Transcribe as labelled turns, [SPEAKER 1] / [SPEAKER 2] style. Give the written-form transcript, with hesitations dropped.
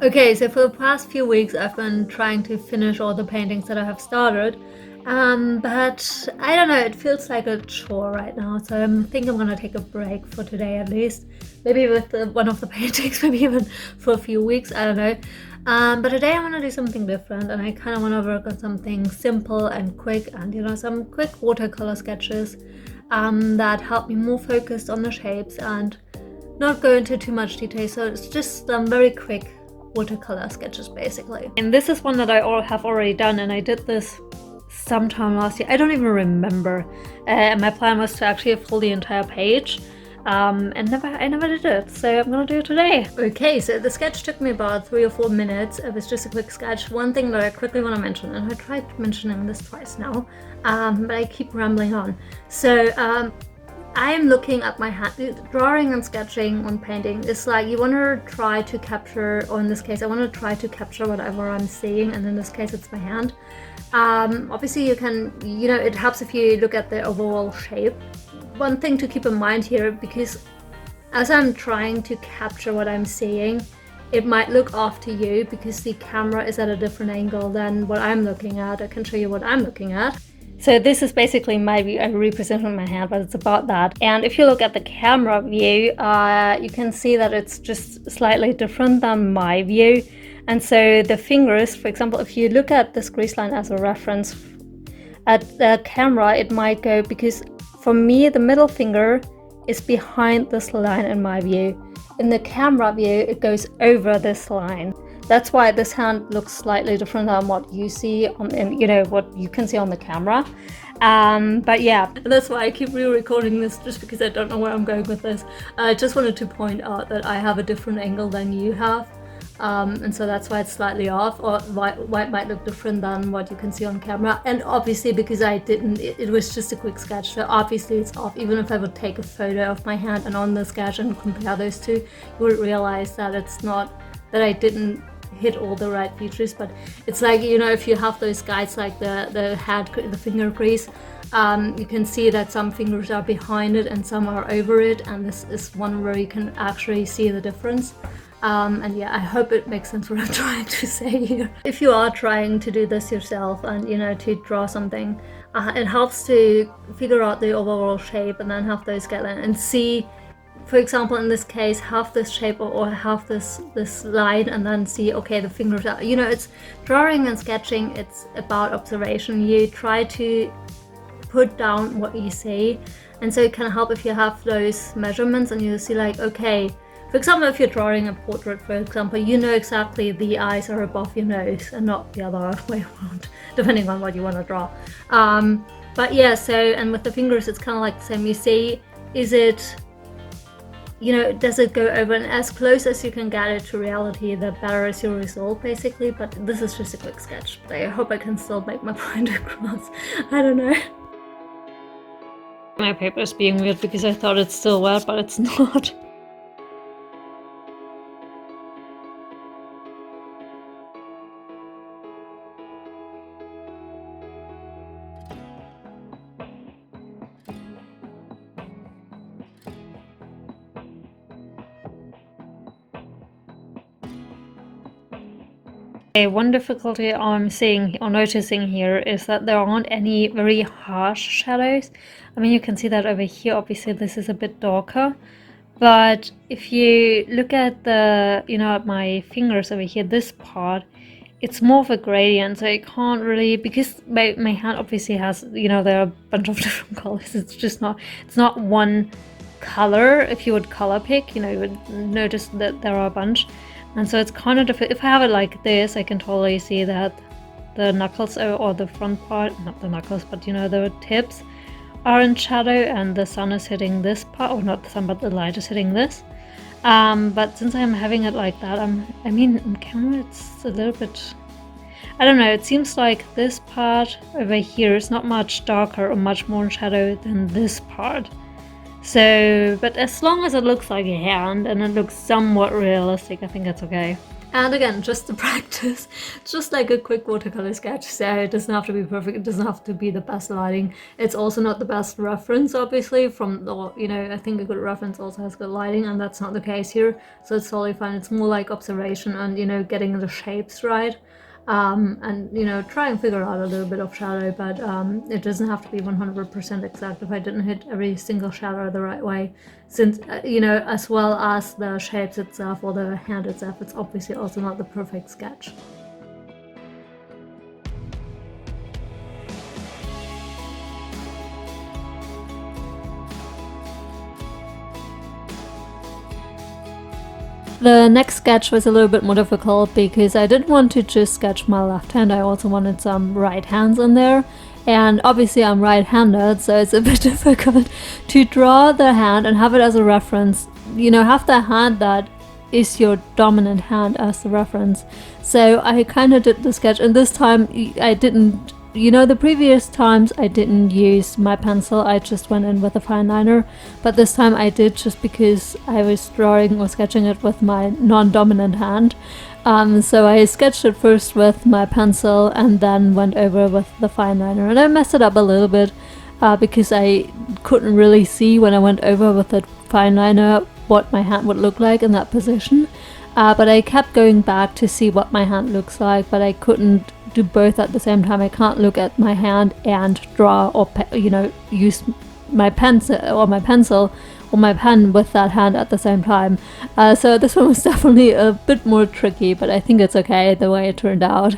[SPEAKER 1] Okay, so for the past few weeks I've been trying to finish all the paintings that I have started, but I don't know, it feels like a chore right now, so I think I'm gonna take a break for today at least. Maybe with one of the paintings, maybe even for a few weeks, I don't know. But today I want to do something different, and I kind of want to work on something simple and quick, and some quick watercolor sketches that help me more focused on the shapes and not go into too much detail. So it's just very quick watercolor sketches basically. And this is one that I have already done, and I did this sometime last year. I don't even remember. My plan was to actually fill the entire page. And I never did it, so I'm gonna do it today. Okay, so the sketch took me about 3 or 4 minutes. It was just a quick sketch. One thing that I quickly want to mention, and I tried mentioning this twice now, but I keep rambling on. So I am looking at my hand. Drawing and sketching on painting is like you want to try to capture, or in this case I want to try to capture whatever I'm seeing, and in this case it's my hand. Obviously you can, it helps if you look at the overall shape. One thing to keep in mind here, because as I'm trying to capture what I'm seeing, it might look off to you because the camera is at a different angle than what I'm looking at. I can show you what I'm looking at. So this is basically my view. I'm representing my hand, but it's about that. And if you look at the camera view, you can see that it's just slightly different than my view. And so the fingers, for example, if you look at this crease line as a reference, at the camera it might go, because for me the middle finger is behind this line in my view. In the camera view it goes over this line. That's why this hand looks slightly different than what you see on, what you can see on the camera. But yeah, that's why I keep re-recording this, just because I don't know where I'm going with this. I just wanted to point out that I have a different angle than you have. And so that's why it's slightly off, or why it might look different than what you can see on camera. And obviously because I didn't, it was just a quick sketch, so obviously it's off. Even if I would take a photo of my hand and on the sketch and compare those two, you would realize that it's not, that I didn't hit all the right features. But it's like, if you have those guides like the finger crease, you can see that some fingers are behind it and some are over it, and this is one where you can actually see the difference. And yeah, I hope it makes sense what I'm trying to say here. If you are trying to do this yourself and to draw something, it helps to figure out the overall shape and then have those guidelines and see, for example in this case, have this shape or have this line, and then see, okay, the fingers are, it's drawing and sketching, it's about observation. You try to put down what you see, and so it can help if you have those measurements and you see like, okay, for example, if you're drawing a portrait, for example, exactly the eyes are above your nose and not the other way around, depending on what you want to draw. But yeah, so, and with the fingers, it's kind of like the same. You see, is it, does it go over, and as close as you can get it to reality, the better is your result, basically. But this is just a quick sketch. I hope I can still make my point across. I don't know. My paper is being weird because I thought it's still wet, but it's not. One difficulty I'm seeing or noticing here is that there aren't any very harsh shadows. I mean, you can see that over here. Obviously this is a bit darker, but if you look at the, at my fingers over here, this part, it's more of a gradient, so you can't really, because my hand obviously has, there are a bunch of different colors. It's just not, it's not one color. If you would color pick, you would notice that there are a bunch. And so it's kind of difficult. If I have it like this, I can totally see that the knuckles or the front part, not the knuckles, but the tips are in shadow, and the sun is hitting this part, or not the sun, but the light is hitting this. But since I'm having it like that, I mean, in camera it's a little bit, I don't know, it seems like this part over here is not much darker or much more in shadow than this part. So, but as long as it looks like a hand and it looks somewhat realistic, I think that's okay. And again, just to practice, just like a quick watercolor sketch, so it doesn't have to be perfect, it doesn't have to be the best lighting. It's also not the best reference, obviously, from the, I think a good reference also has good lighting, and that's not the case here, so it's totally fine. It's more like observation and, getting the shapes right. And try and figure out a little bit of shadow, but it doesn't have to be 100% exact. If I didn't hit every single shadow the right way, since as well as the shapes itself or the hand itself, it's obviously also not the perfect sketch. The next sketch was a little bit more difficult because I didn't want to just sketch my left hand, I also wanted some right hands in there. And obviously I'm right-handed, so it's a bit difficult to draw the hand and have it as a reference. Have the hand that is your dominant hand as the reference. So I kind of did the sketch, and this time I didn't, the previous times I didn't use my pencil, I just went in with a fine liner, but this time I did just because I was drawing or sketching it with my non-dominant hand. So I sketched it first with my pencil and then went over with the fine liner, and I messed it up a little bit because I couldn't really see when I went over with the fine liner what my hand would look like in that position. But I kept going back to see what my hand looks like, but I couldn't do both at the same time. I can't look at my hand and draw or use my pencil or my pen with that hand at the same time. So this one was definitely a bit more tricky, but I think it's okay the way it turned out.